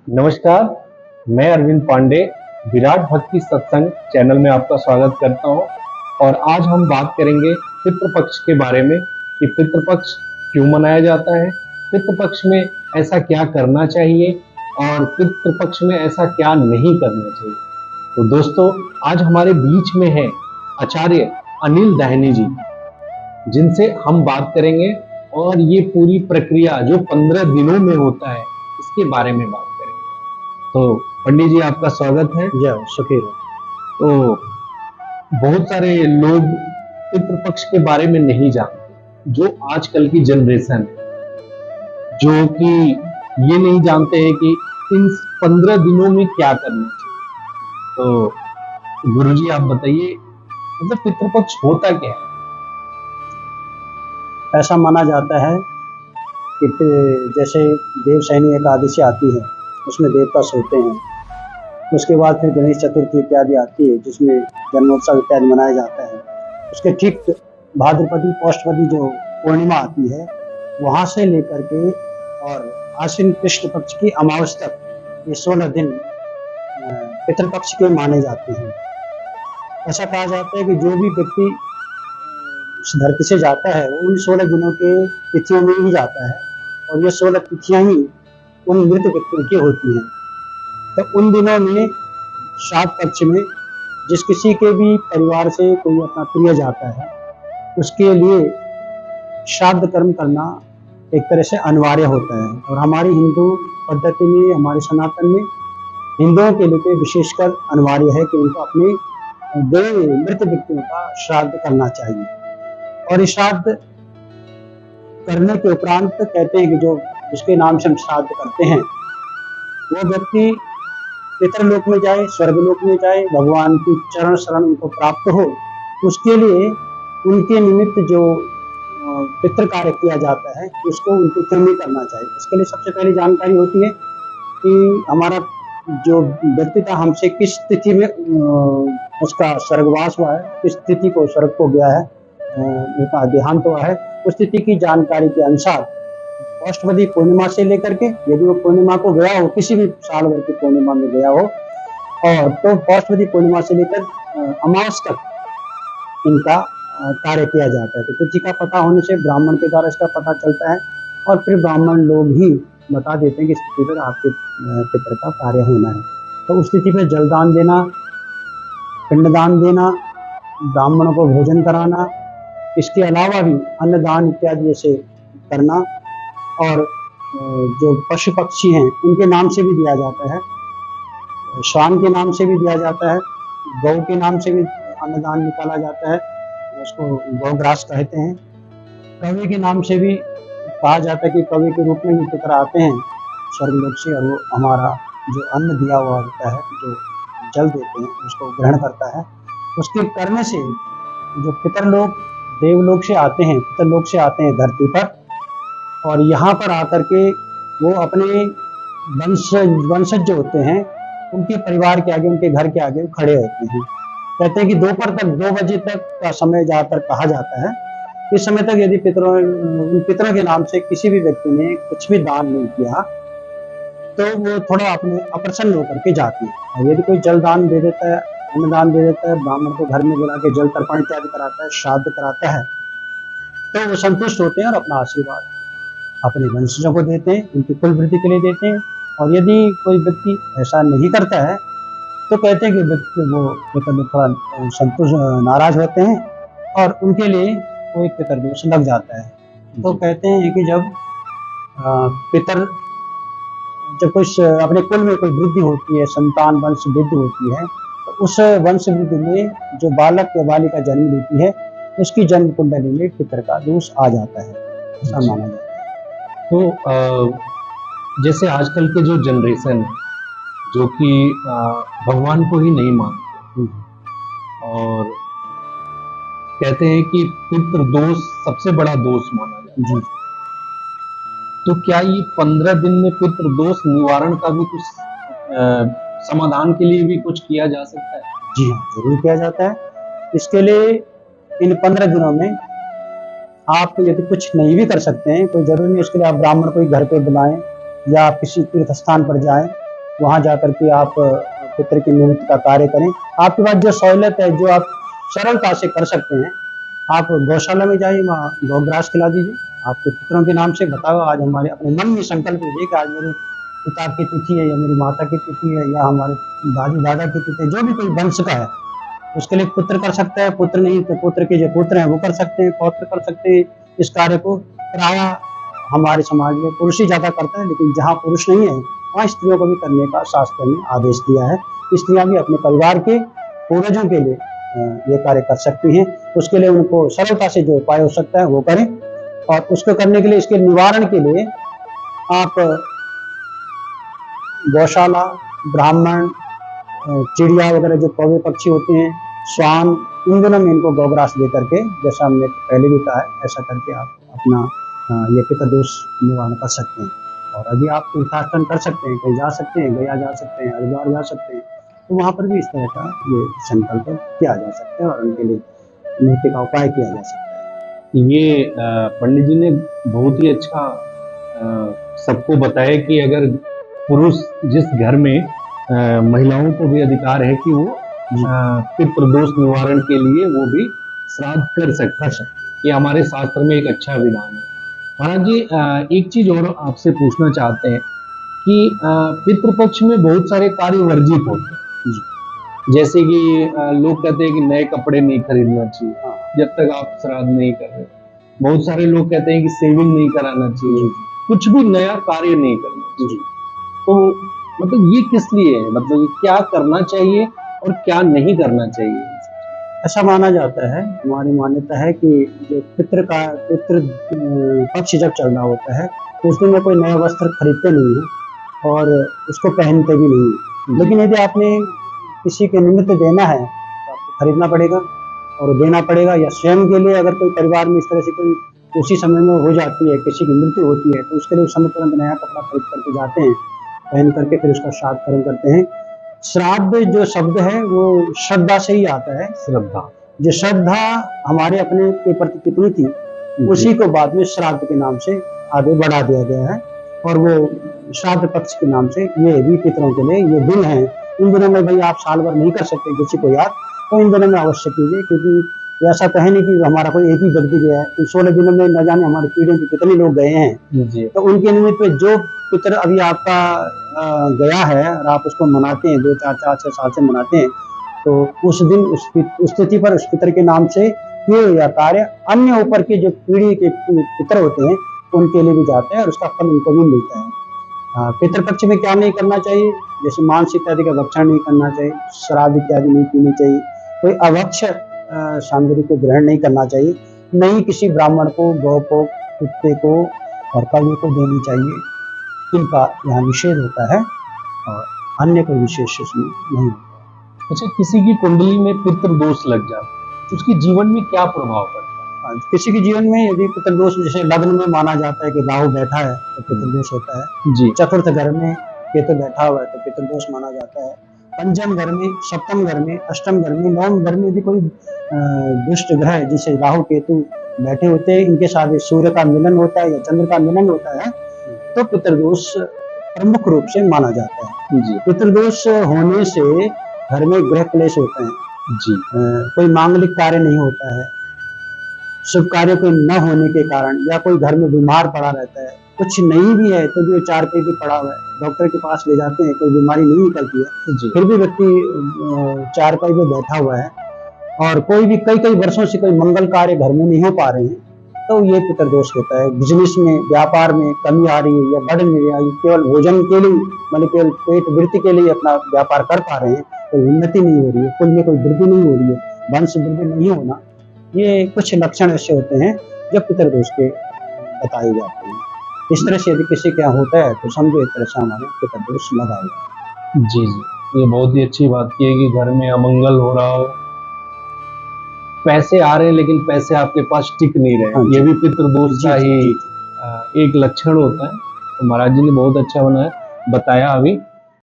नमस्कार, मैं अरविंद पांडे विराट भक्ति सत्संग चैनल में आपका स्वागत करता हूं। और आज हम बात करेंगे पितृपक्ष के बारे में कि पितृपक्ष क्यों मनाया जाता है, पितृपक्ष में ऐसा क्या करना चाहिए और पितृपक्ष में ऐसा क्या नहीं करना चाहिए। तो दोस्तों, आज हमारे बीच में है आचार्य अनिल दाहिनी जी, जिनसे हम बात करेंगे और ये पूरी प्रक्रिया जो 15 दिनों में होता है इसके बारे में बात करेंगे। तो पंडित जी, आपका स्वागत है। जय सुखी रहो। तो बहुत सारे लोग पितृपक्ष के बारे में नहीं जानते, जो आजकल की जनरेशन है, जो कि ये नहीं जानते हैं कि इन 15 दिनों में क्या करना चाहिए। तो गुरुजी, आप बताइए, मतलब पितृपक्ष होता क्या है? ऐसा माना जाता है कि जैसे देवशयनी एकादशी आती है उसमें देवता सोते हैं, उसके बाद फिर गणेश चतुर्थी इत्यादि आती है जिसमें जन्मोत्सव इत्यादि मनाया जाता है। उसके ठीक भाद्रपदी पौषपदी जो पूर्णिमा आती है वहाँ से लेकर के और आश्विन कृष्ण पक्ष की अमावस तक ये 16 दिन पितृपक्ष के माने जाते हैं। ऐसा कहा जाता है कि जो भी व्यक्ति इस धरती से जाता है वो उन 16 दिनों के तिथियों में ही जाता है और ये 16 तिथियां ही उन मृत व्यक्तियों की होती हैं। तो उन दिनों में श्राद्ध पक्ष में जिस किसी के भी परिवार से कोई अपना प्रिय जाता है उसके लिए श्राद्ध कर्म करना एक तरह से अनिवार्य होता है। और हमारी हिंदू पद्धति में, हमारे सनातन में हिंदुओं के लिए विशेषकर अनिवार्य है कि उनको अपने गए मृत व्यक्तियों का श्राद्ध करना चाहिए। और इस श्राद्ध करने के उपरांत कहते हैं कि जो जिसके नाम से हम श्राद्ध करते हैं वो व्यक्ति पितरलोक में जाए, स्वर्गलोक में जाए, भगवान की चरण शरण उनको प्राप्त हो। उसके लिए उनके निमित्त जो पितृ कार्य किया जाता है उसको उनको क्यों नहीं करना चाहिए। इसके लिए सबसे पहले जानकारी होती है कि हमारा जो व्यक्ति था हमसे किस तिथि में उसका स्वर्गवास हुआ है, किस तिथि को स्वर्ग को गया है, उनका देहांत हुआ है। उस तिथि की जानकारी के अनुसार पौषपदी पूर्णिमा से लेकर के, यदि वो पूर्णिमा को गया हो, किसी भी साल भर की पूर्णिमा में गया हो, और तो पौषपदी पूर्णिमा से लेकर अमावस तक इनका कार्य किया जाता है। तो तिथि का पता होने से ब्राह्मण के द्वारा इसका पता चलता है और फिर ब्राह्मण लोग ही बता देते हैं कि इस तिथि पर आपके पितर का कार्य होना है। तो उस तिथि पर जलदान देना, पिंडदान देना, ब्राह्मणों को भोजन कराना, इसके अलावा भी अन्नदान इत्यादि जैसे करना। और जो पशु पक्षी हैं उनके नाम से भी दिया जाता है, श्वान के नाम से भी दिया जाता है, गौ के नाम से भी अन्नदान निकाला जाता है, उसको गौग्रास कहते हैं। कौवे के नाम से भी कहा जाता है कि कौवे के रूप में भी पितर आते हैं स्वर्गलोक से और वो हमारा जो अन्न दिया हुआ होता है, जो जल देते हैं, उसको ग्रहण करता है। उसके करने से जो पितरलोक देवलोक से आते हैं, पितरलोक से आते हैं धरती पर, और यहाँ पर आकर के वो अपने वंशज जो होते हैं उनके परिवार के आगे, उनके घर के आगे वो खड़े होते हैं। कहते हैं कि दोपहर तक 2 बजे तक का समय ज़्यादातर कहा जाता है। इस समय तक यदि पितरों के नाम से किसी भी व्यक्ति ने कुछ भी दान नहीं किया तो वो थोड़ा अपने अप्रसन्न होकर के जाती है। और यदि कोई जल दान दे देता है, अन्नदान दे देता है, ब्राह्मण को घर में बुला के जल तर्पण इत्यादि कराता है, श्राद्ध कराता है, तो वो संतुष्ट होते हैं और अपना आशीर्वाद अपने वंशजों को देते हैं, उनकी कुल वृद्धि के लिए देते हैं। और यदि कोई व्यक्ति ऐसा नहीं करता है तो कहते हैं कि व्यक्ति वो पितर थोड़ा संतुष्ट नाराज होते हैं और उनके लिए वो एक पितर दोष लग जाता है। तो कहते हैं कि जब पितर जब कुछ अपने कुल में कोई वृद्धि होती है, संतान वंश वृद्धि होती है, तो उस वंश वृद्धि में जो बालक या बालिका जन्म लेती है उसकी जन्म कुंडली में पितर का दोष आ जाता है, ऐसा माना जाता है। तो जैसे आजकल के जो जनरेशन है जो कि भगवान को ही नहीं मानते और कहते हैं कि पितृ दोष सबसे बड़ा दोष माना जाता है, तो क्या ये 15 दिन में पितृ दोष निवारण का भी कुछ समाधान के लिए भी कुछ किया जा सकता है? जी हाँ, जरूर किया जाता है। इसके लिए इन 15 दिनों में आप यदि कुछ नहीं भी कर सकते हैं, कोई जरूरी नहीं उसके लिए आप ब्राह्मण कोई घर पे बुलाएं या किसी तीर्थ स्थान पर जाएं, वहाँ जाकर के आप पितृ की निमित्त का कार्य करें। आपके पास जो सहूलियत है, जो आप सरलता से कर सकते हैं, आप गौशाला में जाइए, वहाँ गौग्रास खिला दीजिए, आपके पितरों के नाम से बताओ। आज हमारे अपने मन में संकल्प लीजिए कि आज मेरे पिता की तिथि है, या मेरी माता की तिथि है, या हमारे दादी दादा की तिथि है, जो भी कोई वंश का है, उसके लिए पुत्र कर सकता है। पुत्र नहीं तो पुत्र के जो पुत्र हैं वो कर सकते हैं, पौत्र कर सकते हैं इस कार्य को। प्राय हमारे समाज में पुरुष ही ज्यादा करता है, लेकिन जहाँ पुरुष नहीं है वहाँ स्त्रियों को भी करने का शास्त्र ने आदेश दिया है। स्त्रियां भी अपने परिवार के पूर्वजों के लिए ये कार्य कर सकती हैं। उसके लिए उनको सरलता से जो उपाय हो सकता है वो करें, और उसको करने के लिए, इसके निवारण के लिए आप गौशाला, ब्राह्मण, चिड़िया वगैरह जो कौवे पक्षी होते हैं, श्वान, इन दिनों में इनको गौग्रास दे करके, जैसा हमने पहले भी कहा है, ऐसा करके आप अपना ये पितृदोष निवारण कर सकते हैं। और अभी आप तीर्थाटन कर सकते हैं, कहीं जा सकते हैं, गया जा सकते हैं, हरिद्वार जा सकते हैं, तो वहाँ पर भी इस तरह का ये संकल्प किया जा सकता है और उनके लिए मूर्ति का उपाय किया जा सकता है। ये पंडित जी ने बहुत ही अच्छा सबको बताया कि अगर पुरुष जिस घर में महिलाओं को भी अधिकार है कि वो पितृदोष निवारण के लिए वो भी श्राद्ध कर सकता है। ये हमारे शास्त्र में एक अच्छा विधान है। महाराज जी, एक चीज और आपसे पूछना चाहते हैं कि पितृपक्ष में बहुत सारे कार्य वर्जित होते हैं, जैसे कि लोग कहते हैं कि नए कपड़े नहीं खरीदना चाहिए जब तक आप श्राद्ध नहीं कर रहे। बहुत सारे लोग कहते हैं कि सेविंग नहीं कराना चाहिए, कुछ भी नया कार्य नहीं करना चाहिए। तो मतलब ये किस लिए है, मतलब क्या करना चाहिए और क्या नहीं करना चाहिए? ऐसा माना जाता है, हमारी मान्यता है कि जो पितृ पक्ष जब चल रहा होता है तो उस दिन में कोई नया वस्त्र खरीदते नहीं है और उसको पहनते भी नहीं है। लेकिन यदि आपने किसी के निमित्त देना है तो आपको खरीदना पड़ेगा और देना पड़ेगा। या स्वयं के लिए अगर कोई परिवार में इस तरह से कोई उसी समय में हो जाती है, किसी की मृत्यु होती है, तो उसके लिए उस समय तुरंत नया कपड़ा खरीद करके जाते हैं, पहन करके फिर उसका श्राद्ध कर्म करते हैं। श्राद्ध जो शब्द है वो श्रद्धा से ही आता है। श्रद्धा, जो श्रद्धा हमारे अपने के प्रति कितनी थी, उसी को बाद में श्राद्ध के नाम से आगे बढ़ा दिया गया है। और वो श्राद्ध पक्ष के नाम से ये भी पितरों के लिए ये दिन है। इन दिनों में भाई आप साल भर नहीं कर सकते किसी को याद, तो इन दिनों में अवश्य कीजिए, क्योंकि ऐसा तो है नहीं कि हमारा कोई एक ही व्यक्ति गया है। तो 16 दिनों में न जाने हमारी पीढ़ी के कितने लोग गए हैं जी। तो उनके निमित्त पे जो पितर अभी आपका गया है और आप उसको मनाते हैं, 2, 4, 6 साल से मनाते हैं, तो उस दिन उस तिथि पर उस पितर के नाम से किए हुए कार्य अन्य ऊपर के जो पीढ़ी के पितर होते हैं उनके लिए भी जाते हैं और उसका फल उनको भी मिलता है। पितृपक्ष में क्या नहीं करना चाहिए, जैसे मांस इत्यादि का भक्षण नहीं करना चाहिए, शराब इत्यादि नहीं पीनी चाहिए, कोई अभक्ष सामग्री को ग्रहण नहीं करना चाहिए, नहीं किसी ब्राह्मण को, गौ को, कुत्ते को और कौवे को देनी चाहिए, इनका यहाँ निषेध होता है और अन्य कोई विशेष इसमें नहीं। अच्छा, किसी की कुंडली में पितृदोष लग जाए तो उसके जीवन में क्या प्रभाव पड़ता है? किसी के जीवन में यदि पितृदोष, जैसे लग्न में माना जाता है कि राहु बैठा है तो पितृदोष होता है जी। चतुर्थ घर में केतु बैठा हुआ है तो पितृदोष माना जाता है। पंचम घर में, सप्तम घर में, अष्टम घर में, नवम घर में यदि कोई दुष्ट ग्रह जैसे राहु केतु बैठे होते हैं, इनके साथ सूर्य का मिलन होता है या चंद्र का मिलन होता है, तो पितृदोष प्रमुख रूप से माना जाता है जी। पितृदोष होने से घर में गृह क्लेश होते हैं जी। कोई मांगलिक कार्य नहीं होता है, शुभ कार्य के न होने के कारण, या कोई घर में बीमार पड़ा रहता है, कुछ नहीं भी है तो भी वो 4 पे भी पड़ा हुआ है, डॉक्टर के पास ले जाते हैं, कोई बीमारी नहीं निकलती है जी। फिर भी व्यक्ति 4 पे भी बैठा हुआ है और कोई भी कई वर्षों से कोई मंगल कार्य घर में नहीं हो पा रहे हैं, तो ये पितृदोष होता है। बिजनेस में, व्यापार में कमी आ रही है या बढ़ नहीं रही है, केवल भोजन के लिए, मतलब केवल पेट वृद्धि के लिए अपना व्यापार कर पा रहे हैं, कोई उन्नति नहीं हो रही है, कुल में कोई वृद्धि नहीं हो रही है, वंश वृद्धि नहीं होना, ये कुछ लक्षण ऐसे होते हैं जो पितृदोष के बताए जाते हैं। इस तरह से यदि किसी के यहाँ होता है तो समझो एक तरह से हमारे पितृदोष लगा हुआ है जी जी। ये बहुत ही अच्छी बात की है कि घर में अमंगल हो रहा हो, पैसे आ रहे हैं लेकिन पैसे आपके पास टिक नहीं रहे, ये भी पितृदोष का ही एक लक्षण होता है। तो महाराज जी ने बहुत अच्छा बताया अभी।